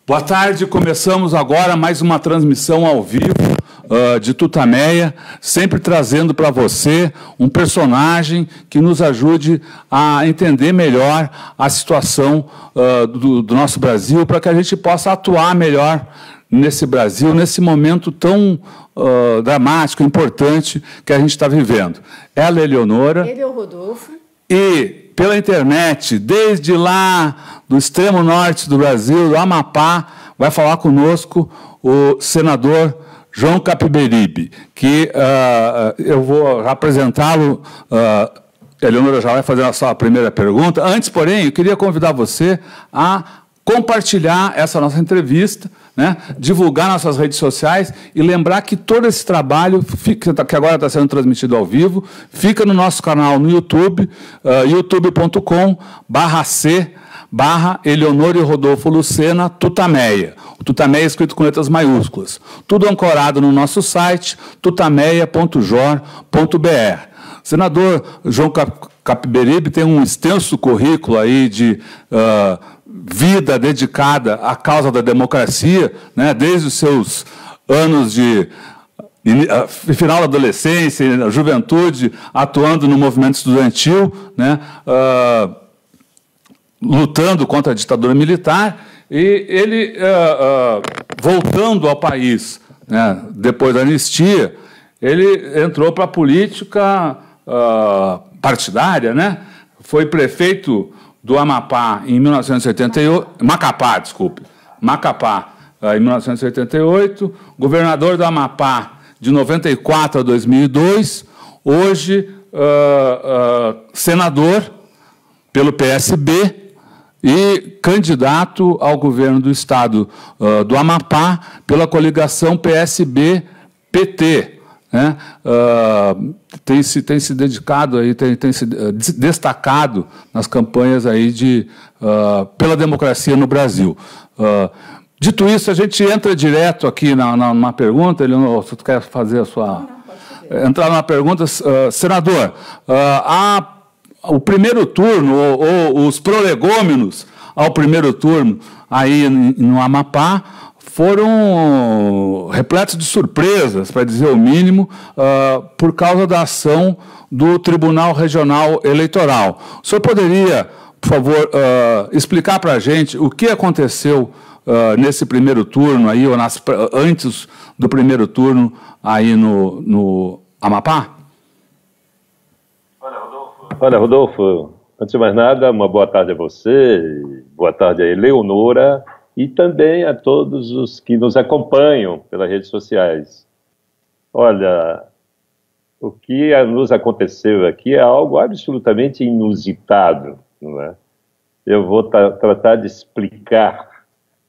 Boa tarde, começamos agora mais uma transmissão ao vivo de Tutameia, sempre trazendo para você um personagem que nos ajude a entender melhor a situação do nosso Brasil, para que a gente possa atuar melhor nesse Brasil, nesse momento tão dramático, importante que a gente está vivendo. Ela é Eleonora. Ele é o Rodolfo. E pela internet, desde lá do extremo norte do Brasil, do Amapá, vai falar conosco o senador João Capiberibe, que eu vou apresentá-lo. A Eleonora já vai fazer a sua primeira pergunta. Antes, porém, eu queria convidar você a compartilhar essa nossa entrevista, né, divulgar nossas redes sociais e lembrar que todo esse trabalho, que agora está sendo transmitido ao vivo, fica no nosso canal no YouTube, youtube.com/C/Eleonora e Rodolfo Lucena Tutameia. O Tutameia é escrito com letras maiúsculas. Tudo ancorado no nosso site, tutameia.jor.br. Senador João Capiberibe tem um extenso currículo aí de vida dedicada à causa da democracia, né, desde os seus anos de final da adolescência, juventude, atuando no movimento estudantil, né, lutando contra a ditadura militar, e ele, voltando ao país, né, depois da anistia, ele entrou para a política partidária, né, foi prefeito do Amapá em 1988, Macapá, em 1988, governador do Amapá de 94 a 2002, hoje senador pelo PSB e candidato ao governo do estado do Amapá pela coligação PSB-PT. Né? Tem se dedicado aí, tem se destacado nas campanhas aí pela democracia no Brasil. Dito isso, a gente entra direto aqui numa pergunta. Eleonora, se tu quer fazer a sua... Entrar numa pergunta, senador, o primeiro turno, ou os prolegômenos ao primeiro turno aí no Amapá, foram repletos de surpresas, para dizer o mínimo, por causa da ação do Tribunal Regional Eleitoral. O senhor poderia, por favor, explicar para a gente o que aconteceu nesse primeiro turno, aí, ou antes do primeiro turno aí no Amapá? Olha, Rodolfo, antes de mais nada, uma boa tarde a você, boa tarde a Eleonora, e também a todos os que nos acompanham pelas redes sociais. Olha, o que nos aconteceu aqui é algo absolutamente inusitado, não é? Eu vou tratar de explicar,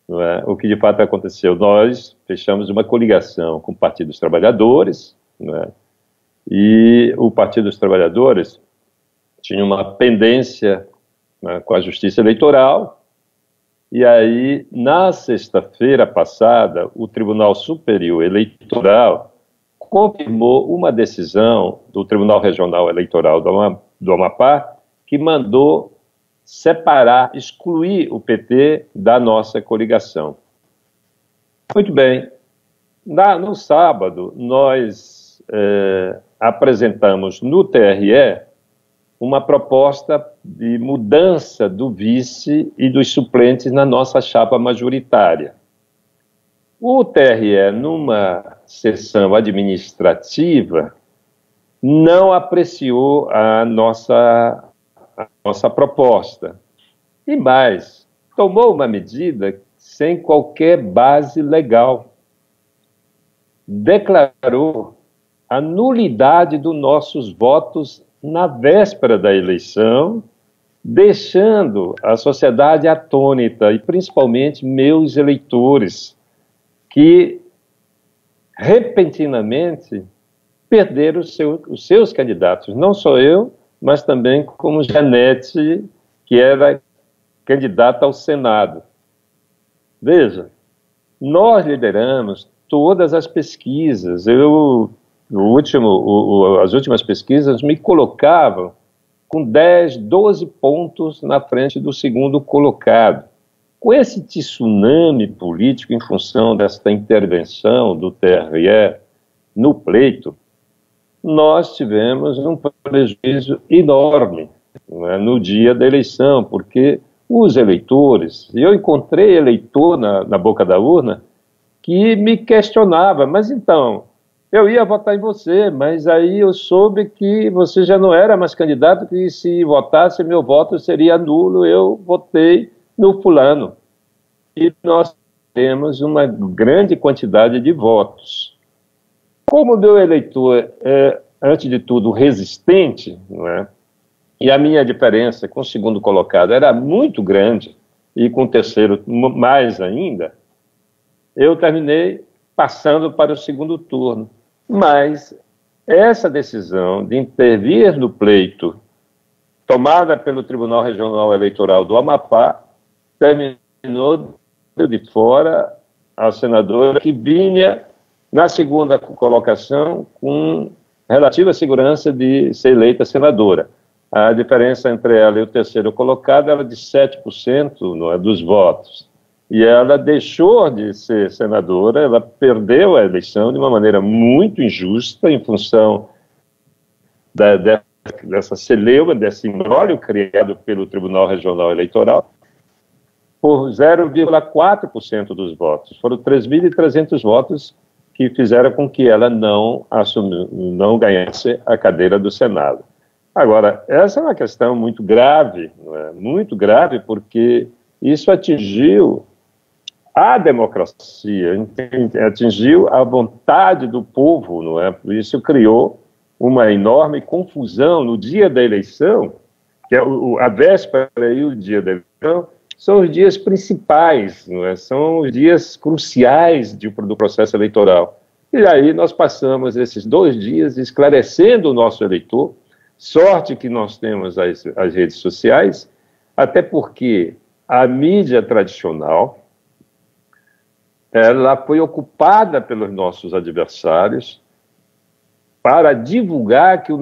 não é, o que de fato aconteceu. Nós fechamos uma coligação com o Partido dos Trabalhadores, não é? E o Partido dos Trabalhadores tinha uma pendência, né, com a Justiça Eleitoral. E aí, na sexta-feira passada, o Tribunal Superior Eleitoral confirmou uma decisão do Tribunal Regional Eleitoral do Amapá, que mandou separar, excluir o PT da nossa coligação. Muito bem. No sábado, nós apresentamos no TRE uma proposta de mudança do vice e dos suplentes na nossa chapa majoritária. O TRE, numa sessão administrativa, não apreciou a nossa proposta. E mais, tomou uma medida sem qualquer base legal. Declarou a nulidade dos nossos votos na véspera da eleição, deixando a sociedade atônita, e principalmente meus eleitores, que repentinamente perderam os seus candidatos. Não só eu, mas também como Janete, que era candidata ao Senado. Veja, nós lideramos todas as pesquisas. As últimas pesquisas me colocavam com 10, 12 pontos na frente do segundo colocado. Com esse tsunami político em função desta intervenção do TRE no pleito, nós tivemos um prejuízo enorme, né, no dia da eleição, porque os eleitores, e eu encontrei eleitor na boca da urna que me questionava, mas então, eu ia votar em você, mas aí eu soube que você já não era mais candidato, que se votasse meu voto seria nulo, eu votei no fulano. E nós temos uma grande quantidade de votos. Como o meu eleitor é, antes de tudo, resistente, não é? E a minha diferença com o segundo colocado era muito grande, e com o terceiro mais ainda, eu terminei passando para o segundo turno. Mas essa decisão de intervir no pleito, tomada pelo Tribunal Regional Eleitoral do Amapá, terminou de fora a senadora que vinha na segunda colocação com relativa segurança de ser eleita senadora. A diferença entre ela e o terceiro colocado era de 7%, não é, dos votos. E ela deixou de ser senadora, ela perdeu a eleição de uma maneira muito injusta em função dessa celeuma, desse imbróglio criado pelo Tribunal Regional Eleitoral, por 0,4% dos votos. Foram 3.300 votos que fizeram com que ela não ganhasse a cadeira do Senado. Agora, essa é uma questão muito grave, não é? Muito grave, porque isso atingiu a democracia, atingiu a vontade do povo, não é? Isso criou uma enorme confusão no dia da eleição, que é a véspera e o dia da eleição, são os dias principais, não é? São os dias cruciais do processo eleitoral. E aí nós passamos esses 2 dias esclarecendo o nosso eleitor. Sorte que nós temos as redes sociais, até porque a mídia tradicional ela foi ocupada pelos nossos adversários para divulgar que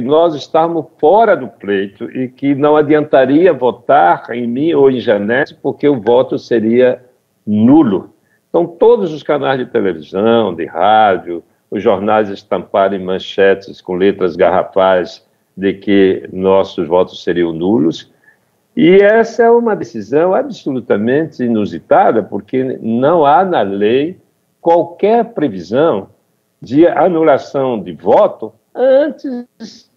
nós estávamos fora do pleito e que não adiantaria votar em mim ou em Janete porque o voto seria nulo. Então, todos os canais de televisão, de rádio, os jornais estamparam em manchetes com letras garrafais de que nossos votos seriam nulos. E essa é uma decisão absolutamente inusitada, porque não há na lei qualquer previsão de anulação de voto antes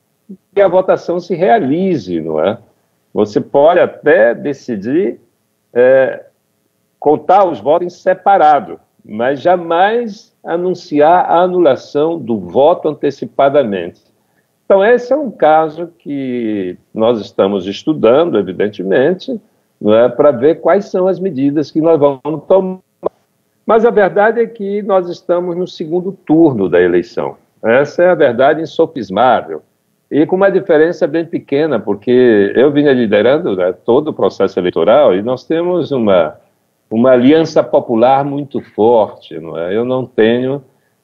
que a votação se realize, não é? Você pode até decidir contar os votos em separado, mas jamais anunciar a anulação do voto antecipadamente. Então, esse é um caso que nós estamos estudando, evidentemente, não é, para ver quais são as medidas que nós vamos tomar. Mas a verdade é que nós estamos no segundo turno da eleição. Essa é a verdade insofismável. E com uma diferença bem pequena, porque eu vinha liderando, né, todo o processo eleitoral e nós temos uma aliança popular muito forte, não é? Eu não tenho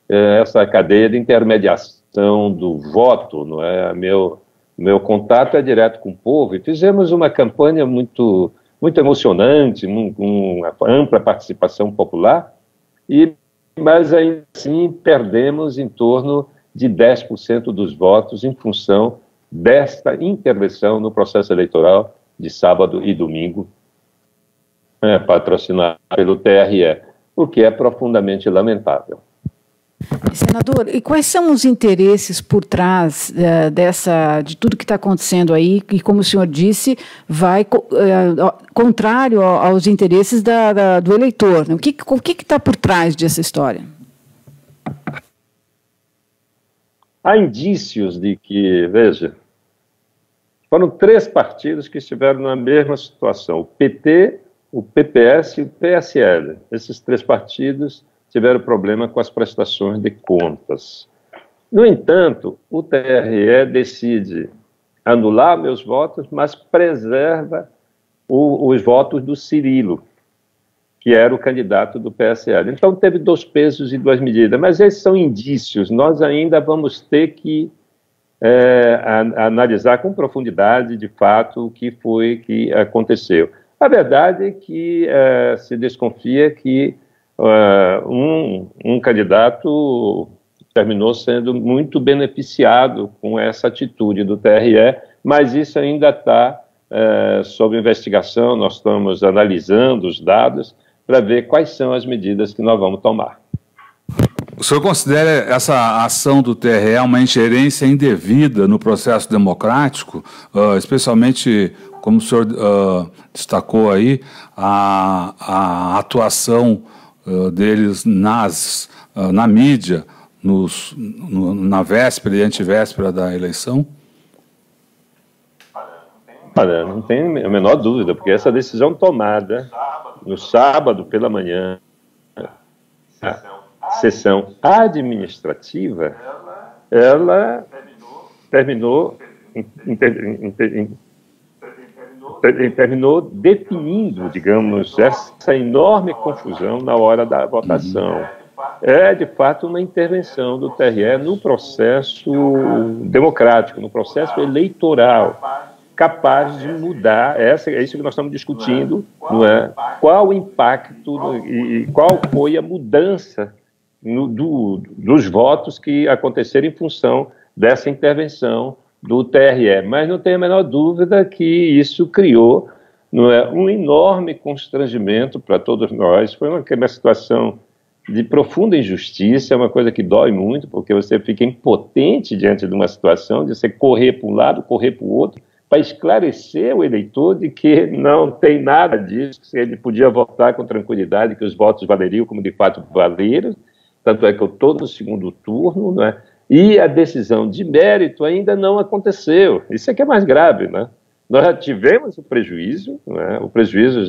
essa cadeia de intermediação do voto, não é? Meu contato é direto com o povo e fizemos uma campanha muito emocionante, com uma ampla participação popular, mas ainda assim perdemos em torno de 10% dos votos em função desta intervenção no processo eleitoral de sábado e domingo, patrocinado pelo TRE, o que é profundamente lamentável. Senador, e quais são os interesses por trás de tudo que está acontecendo aí, e como o senhor disse, vai contrário aos interesses do eleitor, né? O que está por trás dessa história? Há indícios de que, veja, foram 3 partidos que estiveram na mesma situação, o PT, o PPS e o PSL. Esses 3 partidos tiveram problema com as prestações de contas. No entanto, o TRE decide anular meus votos, mas preserva os votos do Cirilo, que era o candidato do PSL. Então, teve 2 pesos e 2 medidas, mas esses são indícios. Nós ainda vamos ter que analisar com profundidade, de fato, o que foi que aconteceu. A verdade é que se desconfia que um candidato terminou sendo muito beneficiado com essa atitude do TRE, mas isso ainda está sob investigação. Nós estamos analisando os dados para ver quais são as medidas que nós vamos tomar. O senhor considera essa ação do TRE uma ingerência indevida no processo democrático, especialmente, como o senhor destacou aí, a atuação deles na mídia, na véspera e antivéspera da eleição? Olha, não tem a menor dúvida, porque essa decisão tomada no sábado pela manhã, a sessão administrativa, ela terminou definindo, digamos, essa enorme confusão na hora da votação. É, de fato, uma intervenção do TRE no processo democrático, no processo eleitoral, capaz de mudar, é isso que nós estamos discutindo, não é? Qual o impacto e qual foi a mudança dos votos que aconteceram em função dessa intervenção do TRE. Mas não tem a menor dúvida que isso criou, não é, um enorme constrangimento para todos nós. Foi uma situação de profunda injustiça, é uma coisa que dói muito, porque você fica impotente diante de uma situação, de você correr para um lado, correr para o outro, para esclarecer o eleitor de que não tem nada disso, que ele podia votar com tranquilidade, que os votos valeriam como de fato valeram, tanto é que eu estou no segundo turno, né? E a decisão de mérito ainda não aconteceu. Isso é que é mais grave, né? Nós já tivemos o prejuízo, né? O prejuízo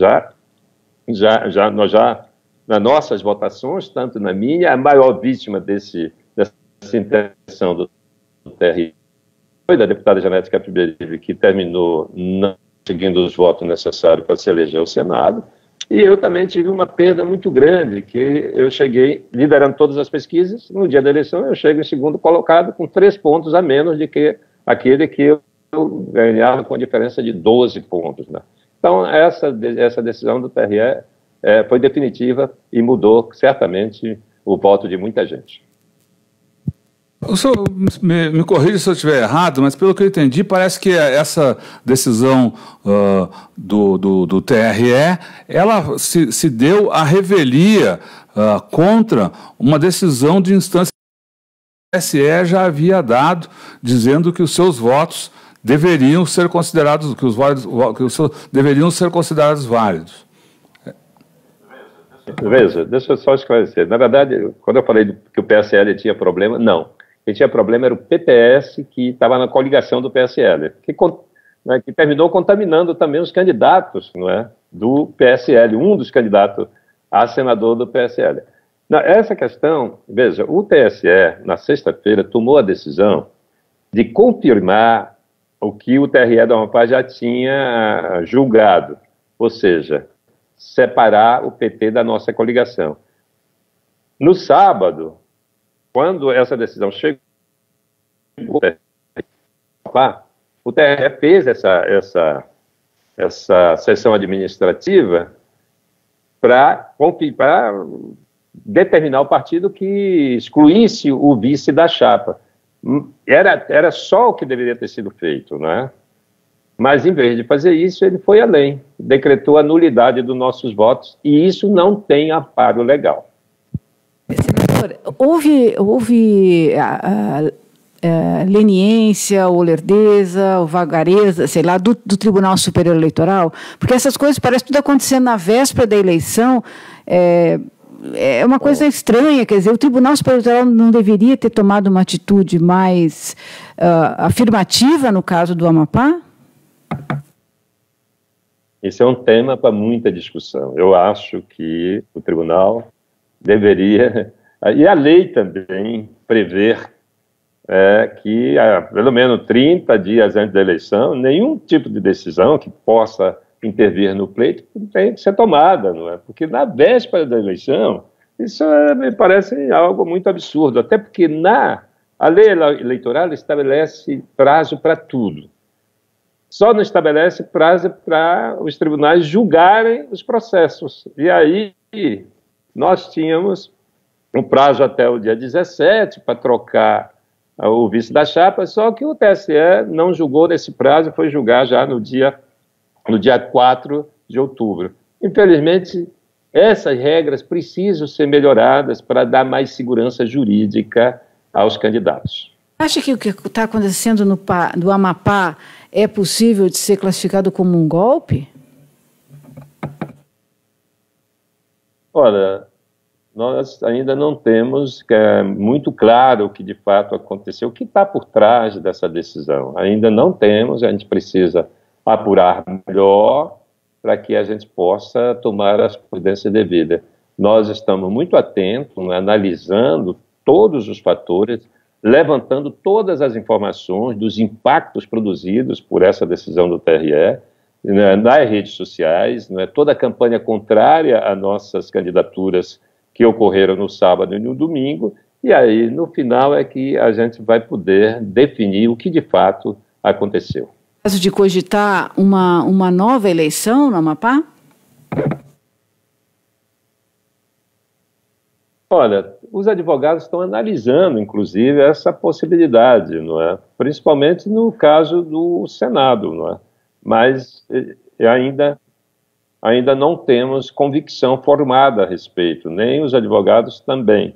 nós já, nas nossas votações, tanto na minha, a maior vítima dessa intervenção do TRE foi da deputada Janete Capiberibe, que terminou não seguindo os votos necessários para se eleger ao Senado. E eu também tive uma perda muito grande, que eu cheguei liderando todas as pesquisas, no dia da eleição eu chego em segundo colocado com 3 pontos a menos do que aquele que eu ganhava com a diferença de 12 pontos. Né? Então, essa decisão do TRE foi definitiva e mudou certamente o voto de muita gente. O senhor me corrija se eu estiver errado, mas pelo que eu entendi, parece que essa decisão do TRE, ela se deu à revelia contra uma decisão de instância que o TSE já havia dado, dizendo que os seus votos deveriam ser considerados, deveriam ser considerados válidos. Veja, deixa eu só esclarecer. Na verdade, quando eu falei que o PSL tinha problema, não. Quem tinha problema era o PPS, que estava na coligação do PSL, que terminou contaminando também os candidatos, não é, do PSL, um dos candidatos a senador do PSL. Essa questão, veja, o TSE, na sexta-feira, tomou a decisão de confirmar o que o TRE do Amapá já tinha julgado, ou seja, separar o PT da nossa coligação. No sábado, quando essa decisão chegou, o TRE fez essa sessão administrativa para determinar o partido que excluísse o vice da chapa. Era só o que deveria ter sido feito, né? Mas, em vez de fazer isso, ele foi além, decretou a nulidade dos nossos votos, e isso não tem amparo legal. Senador, houve leniência, ou lerdeza, ou vagareza, sei lá, do Tribunal Superior Eleitoral? Porque essas coisas parecem tudo acontecendo na véspera da eleição. É uma coisa estranha, quer dizer, o Tribunal Superior Eleitoral não deveria ter tomado uma atitude mais afirmativa no caso do Amapá? Esse é um tema para muita discussão. Eu acho que o tribunal deveria, e a lei também, prever que, pelo menos 30 dias antes da eleição, nenhum tipo de decisão que possa intervir no pleito tem que ser tomada, não é? Porque na véspera da eleição, isso me parece algo muito absurdo, até porque a lei eleitoral estabelece prazo para tudo. só não estabelece prazo para os tribunais julgarem os processos. E aí nós tínhamos um prazo até o dia 17 para trocar o vice da chapa, só que o TSE não julgou nesse prazo, foi julgar já no dia 4 de outubro. Infelizmente, essas regras precisam ser melhoradas para dar mais segurança jurídica aos candidatos. Acha que o que está acontecendo no Amapá é possível de ser classificado como um golpe? Olha, nós ainda não temos muito claro o que de fato aconteceu, o que está por trás dessa decisão. Ainda não temos, a gente precisa apurar melhor para que a gente possa tomar as providências devidas. Nós estamos muito atentos, analisando todos os fatores, levantando todas as informações dos impactos produzidos por essa decisão do TRE, nas redes sociais, toda a campanha contrária a nossas candidaturas que ocorreram no sábado e no domingo, e aí, no final, é que a gente vai poder definir o que de fato aconteceu. Caso de cogitar uma nova eleição no Amapá? Olha, os advogados estão analisando, inclusive, essa possibilidade, não é? Principalmente no caso do Senado, não é? Mas ainda não temos convicção formada a respeito, nem os advogados também.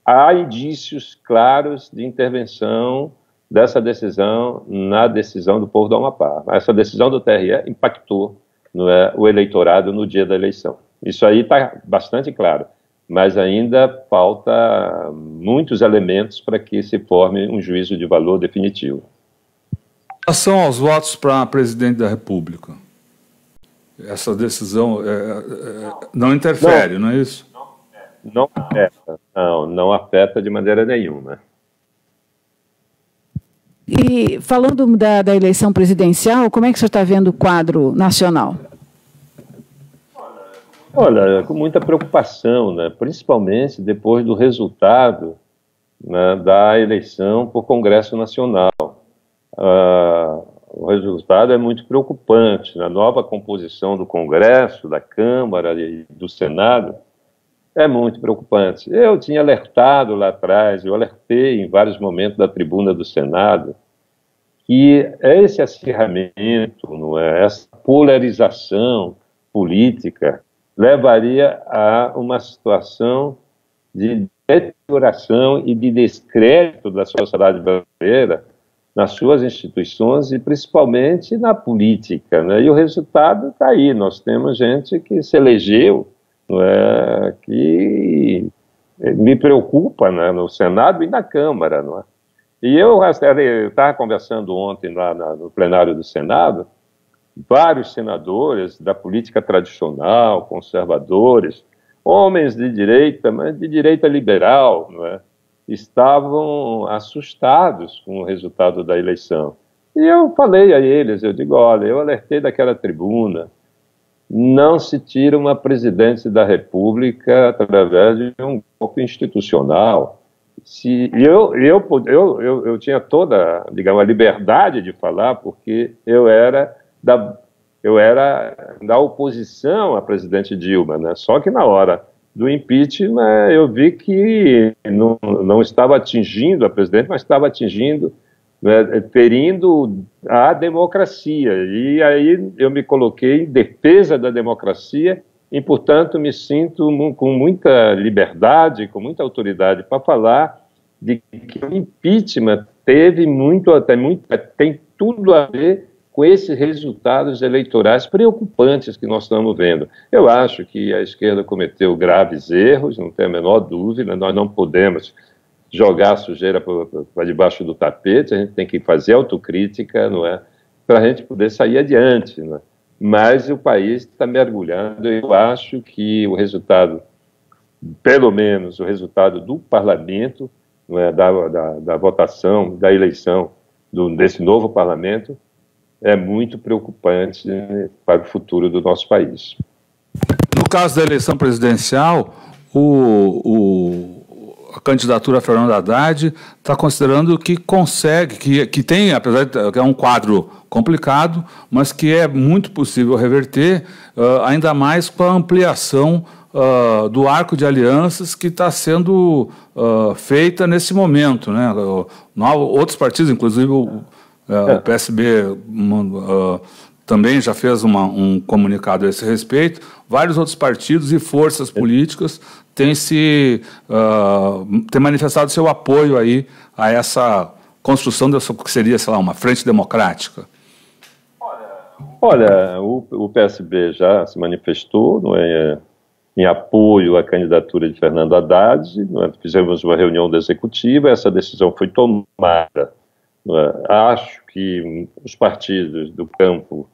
Há indícios claros de intervenção dessa decisão na decisão do povo do Amapá. Essa decisão do TRE impactou, não é, o eleitorado no dia da eleição. Isso aí está bastante claro, mas ainda falta muitos elementos para que se forme um juízo de valor definitivo. Em relação aos votos para presidente da República, essa decisão não interfere, não é isso? Não afeta, não afeta de maneira nenhuma. E falando da eleição presidencial, como é que o senhor está vendo o quadro nacional? Olha, com muita preocupação, né? Principalmente depois do resultado, né, da eleição por Congresso Nacional. O resultado é muito preocupante. Na nova composição do Congresso, da Câmara e do Senado, é muito preocupante. Eu tinha alertado lá atrás, eu alertei em vários momentos da tribuna do Senado, que esse acirramento, não é, essa polarização política, levaria a uma situação de deterioração e de descrédito da sociedade brasileira nas suas instituições e principalmente na política, né? E o resultado está aí. Nós temos gente que se elegeu, não é, que me preocupa, né, no Senado e na Câmara, não é? E eu estava conversando ontem lá no plenário do Senado, vários senadores da política tradicional, conservadores, homens de direita, mas de direita liberal, não é, estavam assustados com o resultado da eleição. E eu falei a eles, eu digo, olha, eu alertei daquela tribuna, não se tira uma presidência da República através de um golpe institucional. Eu tinha toda, digamos, a liberdade de falar, porque eu era da oposição à presidente Dilma, né? Só que na hora do impeachment eu vi que não estava atingindo a presidente, mas estava atingindo, né, ferindo a democracia. E aí eu me coloquei em defesa da democracia e, portanto, me sinto com muita liberdade, com muita autoridade para falar de que o impeachment tem tudo a ver com esses resultados eleitorais preocupantes que nós estamos vendo. Eu acho que a esquerda cometeu graves erros, não tem a menor dúvida, nós não podemos jogar a sujeira para debaixo do tapete, a gente tem que fazer autocrítica, não é, para a gente poder sair adiante, não é? Mas o país está mergulhando. Eu acho que o resultado, pelo menos o resultado do parlamento, não é, da votação, da eleição desse novo parlamento, é muito preocupante, né, para o futuro do nosso país. No caso da eleição presidencial, a candidatura a Fernando Haddad está considerando que consegue, que tem, apesar de que é um quadro complicado, mas que é muito possível reverter, ainda mais com a ampliação do arco de alianças que está sendo feita nesse momento, né? Outros partidos, inclusive o PSB, também já fez um comunicado a esse respeito. Vários outros partidos e forças políticas têm manifestado seu apoio aí a essa construção dessa que seria, sei lá, uma frente democrática. Olha, o PSB já se manifestou, não é, em apoio à candidatura de Fernando Haddad. Não é? Fizemos uma reunião da executiva, essa decisão foi tomada. Não é? Acho que os partidos do campo,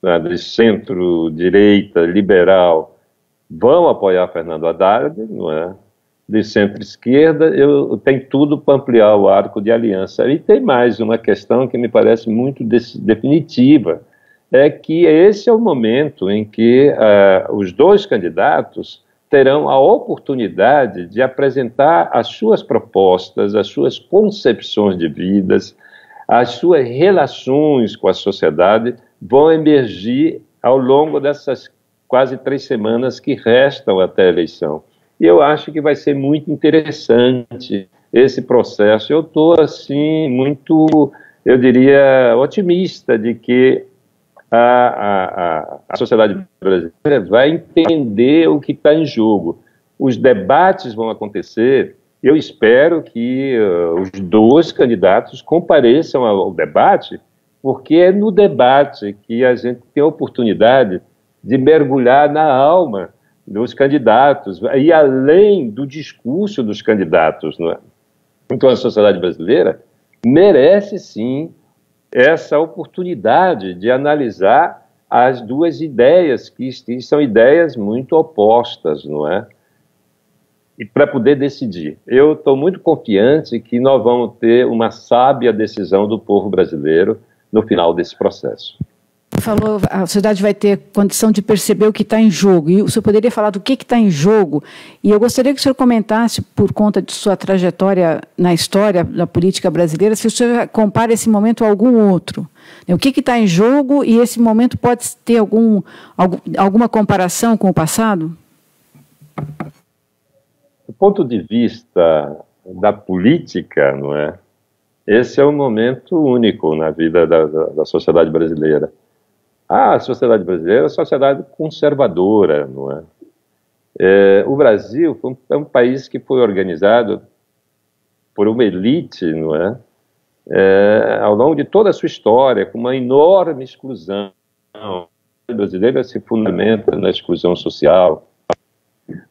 né, de centro-direita, liberal, vão apoiar Fernando Haddad, não é? De centro-esquerda, tem tudo para ampliar o arco de aliança. E tem mais uma questão que me parece muito definitiva, é que esse é o momento em que os dois candidatos terão a oportunidade de apresentar as suas propostas, as suas concepções de vidas, as suas relações com a sociedade vão emergir ao longo dessas quase 3 semanas que restam até a eleição. E eu acho que vai ser muito interessante esse processo. Eu estou, assim, muito, eu diria, otimista de que a sociedade brasileira vai entender o que está em jogo. Os debates vão acontecer. Eu espero que os dois candidatos compareçam ao debate, porque é no debate que a gente tem a oportunidade de mergulhar na alma dos candidatos, e além do discurso dos candidatos. Não é? Então, a sociedade brasileira merece, sim, essa oportunidade de analisar as duas ideias, que são ideias muito opostas, não é? E para poder decidir. Eu estou muito confiante que nós vamos ter uma sábia decisão do povo brasileiro no final desse processo. Falou, a sociedade vai ter condição de perceber o que está em jogo. E o senhor poderia falar do que está em jogo? E eu gostaria que o senhor comentasse, por conta de sua trajetória na história da política brasileira, se o senhor compara esse momento a algum outro. O que está em jogo e esse momento pode ter alguma comparação com o passado? Do ponto de vista da política, não é? Esse é um momento único na vida da sociedade brasileira. A sociedade brasileira é uma sociedade conservadora, não é? O Brasil é um país que foi organizado por uma elite, não é? Ao longo de toda a sua história, com uma enorme exclusão. A brasileira se fundamenta na exclusão social,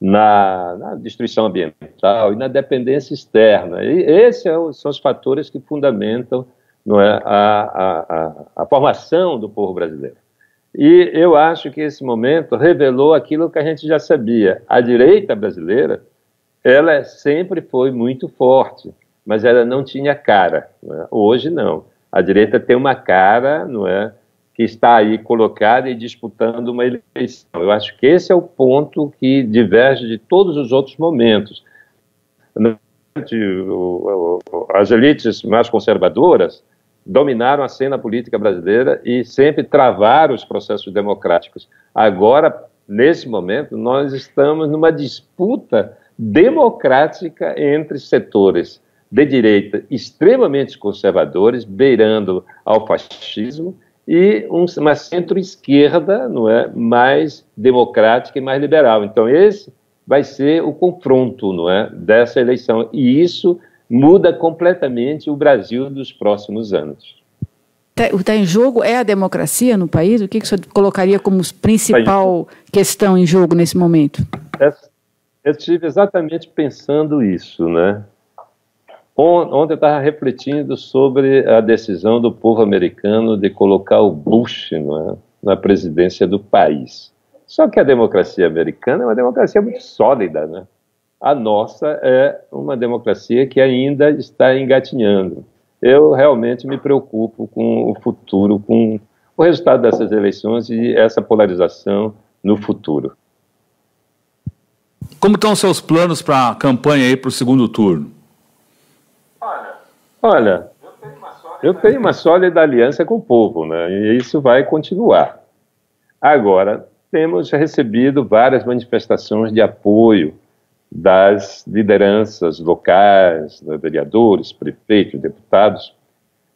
na destruição ambiental e na dependência externa. E esses são os fatores que fundamentam, não é, a formação do povo brasileiro. E eu acho que esse momento revelou aquilo que a gente já sabia. A direita brasileira, ela sempre foi muito forte, mas ela não tinha cara. Não é? Hoje não. A direita tem uma cara, não é, que está aí colocada e disputando uma eleição. Eu acho que esse é o ponto que diverge de todos os outros momentos. As elites mais conservadoras dominaram a cena política brasileira e sempre travaram os processos democráticos. Agora, nesse momento, nós estamos numa disputa democrática entre setores de direita extremamente conservadores, beirando ao fascismo, e uma centro-esquerda, não é, mais democrática e mais liberal. Então, esse vai ser o confronto, não é, dessa eleição. E isso muda completamente o Brasil dos próximos anos. O que está em jogo é a democracia no país? O que o senhor colocaria como principal questão em jogo nesse momento? Eu estive exatamente pensando isso, né? Ontem eu estava refletindo sobre a decisão do povo americano de colocar o Bush, não é, na presidência do país. Só que a democracia americana é uma democracia muito sólida, né? A nossa é uma democracia que ainda está engatinhando. Eu realmente me preocupo com o futuro, com o resultado dessas eleições e essa polarização no futuro. Como estão os seus planos para a campanha aí para o segundo turno? Olha, eu tenho uma sólida aliança com o povo, né? E isso vai continuar. Agora, temos recebido várias manifestações de apoio das lideranças locais, vereadores, prefeitos, deputados,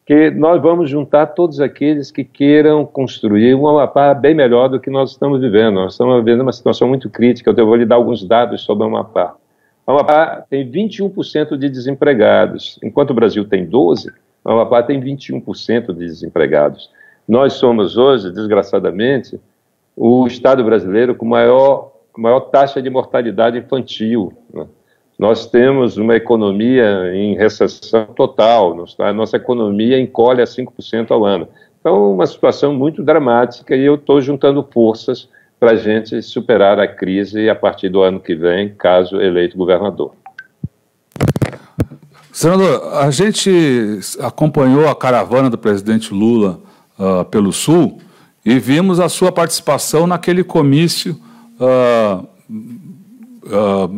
que nós vamos juntar todos aqueles que queiram construir um Amapá bem melhor do que nós estamos vivendo. Nós estamos vivendo uma situação muito crítica. Eu vou lhe dar alguns dados sobre o Amapá. O Amapá tem 21% de desempregados. Enquanto o Brasil tem 12%, o Amapá tem 21% de desempregados. Nós somos hoje, desgraçadamente, o Estado brasileiro com maior taxa de mortalidade infantil, né? Nós temos uma economia em recessão total, a nossa economia encolhe a 5% ao ano. Então, uma situação muito dramática e eu estou juntando forças para a gente superar a crise a partir do ano que vem, caso eleito governador. Senador, a gente acompanhou a caravana do presidente Lula pelo Sul e vimos a sua participação naquele comício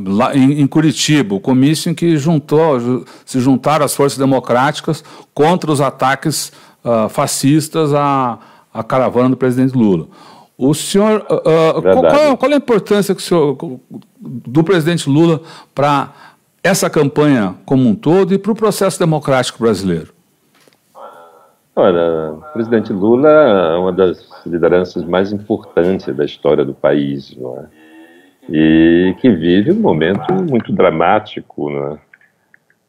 lá em Curitiba, o comício em que se juntaram as forças democráticas contra os ataques fascistas à caravana do presidente Lula. O senhor, qual é a importância do presidente Lula para essa campanha como um todo e para o processo democrático brasileiro? Olha, o presidente Lula é uma das lideranças mais importantes da história do país, não é? E que vive um momento muito dramático, não é?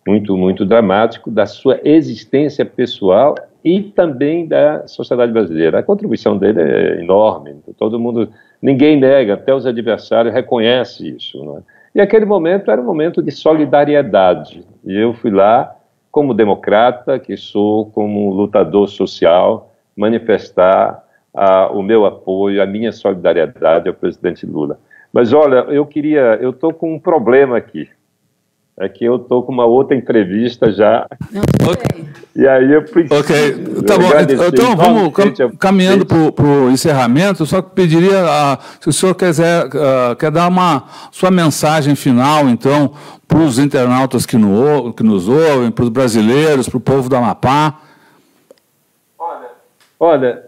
Muito dramático da sua existência pessoal e também da sociedade brasileira. A contribuição dele é enorme, todo mundo, ninguém nega, até os adversários reconhecem isso, não é? E aquele momento era um momento de solidariedade, e eu fui lá como democrata, que sou, como lutador social, manifestar o meu apoio, a minha solidariedade ao presidente Lula. Mas olha, eu estou com um problema aqui. É que eu estou com uma outra entrevista já. Não, tudo bem. E aí eu preciso. Ok, tá bom. Então vamos caminhando para o encerramento. Eu só pediria, se o senhor quer dar uma sua mensagem final, então, para os internautas que nos ouvem, para os brasileiros, para o povo do Amapá. Olha,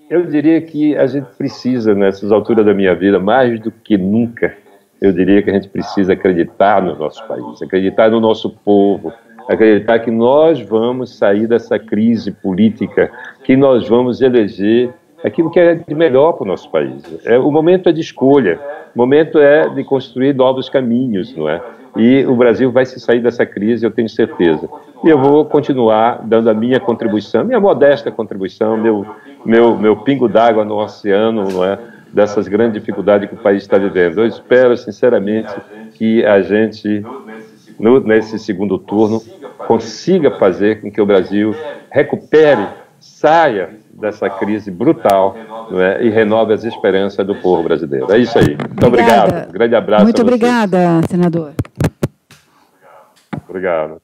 eu diria que a gente precisa, nessas alturas da minha vida, mais do que nunca, eu diria que a gente precisa acreditar no nosso país, acreditar no nosso povo, acreditar que nós vamos sair dessa crise política, que nós vamos eleger aquilo que é de melhor para o nosso país. O momento é de escolha, o momento é de construir novos caminhos, não é? E o Brasil vai se sair dessa crise, eu tenho certeza. E eu vou continuar dando a minha contribuição, minha modesta contribuição, meu pingo d'água no oceano, não é? Dessas grandes dificuldades que o país está vivendo. Eu espero, sinceramente, que a gente, nesse segundo turno, consiga fazer com que o Brasil recupere, saia dessa crise brutal, não é? E renove as esperanças do povo brasileiro. É isso aí. Muito obrigado. Um grande abraço. Muito obrigada, senador. Obrigado.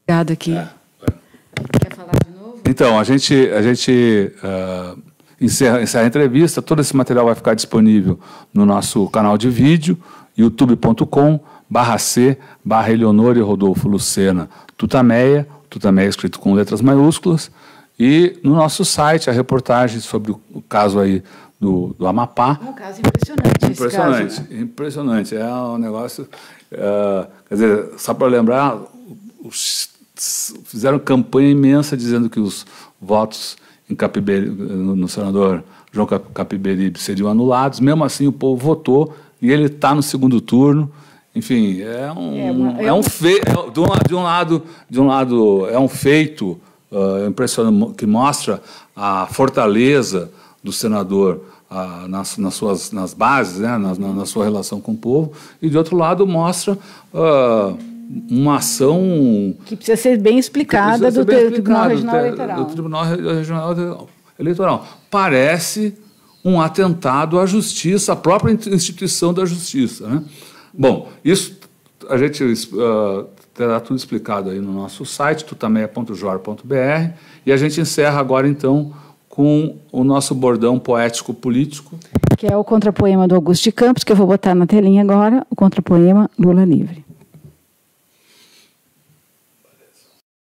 Obrigado aqui. Quer falar de novo? Então, a gente encerra a entrevista. Todo esse material vai ficar disponível no nosso canal de vídeo, youtube.com/c/Eleonora e Rodolfo Lucena Tutameia, Tutameia escrito com letras maiúsculas, e no nosso site a reportagem sobre o caso aí do Amapá. Um caso impressionante. Impressionante. É um negócio... quer dizer, só para lembrar, fizeram campanha imensa dizendo que os votos no senador João Capiberibe seriam anulados. Mesmo assim, o povo votou e ele está no segundo turno. Enfim, de um lado é um feito impressionante, que mostra a fortaleza do senador nas bases, né, na sua relação com o povo, e, de outro lado, mostra uma ação... que precisa ser bem explicada do Tribunal Regional Eleitoral. Do Tribunal Regional Eleitoral. Parece um atentado à justiça, à própria instituição da justiça, né? Bom, isso a gente terá tudo explicado aí no nosso site, tutameia.jor.br, e a gente encerra agora, então, com o nosso bordão poético-político. Que é o contrapoema do Augusto de Campos, que eu vou botar na telinha agora, o contrapoema Lula Livre.